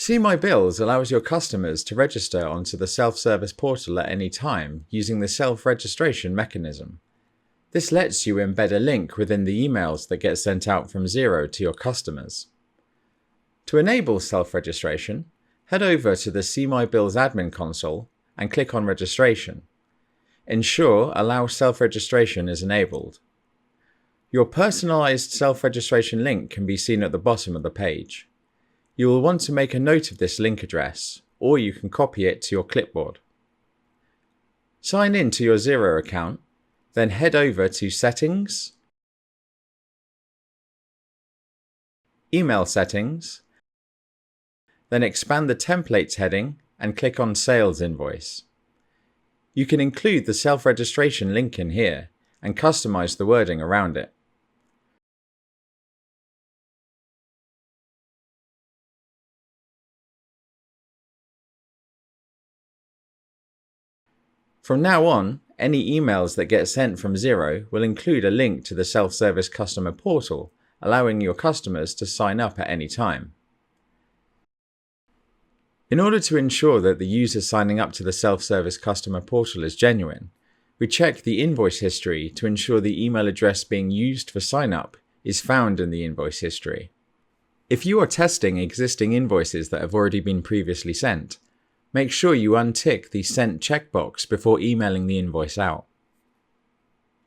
See My Bills allows your customers to register onto the self-service portal at any time using the self-registration mechanism. This lets you embed a link within the emails that get sent out from Xero to your customers. To enable self-registration, head over to the See My Bills admin console and click on Registration. Ensure Allow Self-Registration is enabled. Your personalized self-registration link can be seen at the bottom of the page. You will want to make a note of this link address, or you can copy it to your clipboard. Sign in to your Xero account, then head over to Settings, Email Settings, then expand the Templates heading and click on Sales Invoice. You can include the self-registration link in here and customize the wording around it. From now on, any emails that get sent from Xero will include a link to the self-service customer portal, allowing your customers to sign up at any time. In order to ensure that the user signing up to the self-service customer portal is genuine, we check the invoice history to ensure the email address being used for sign-up is found in the invoice history. If you are testing existing invoices that have already been previously sent, make sure you untick the Sent checkbox before emailing the invoice out.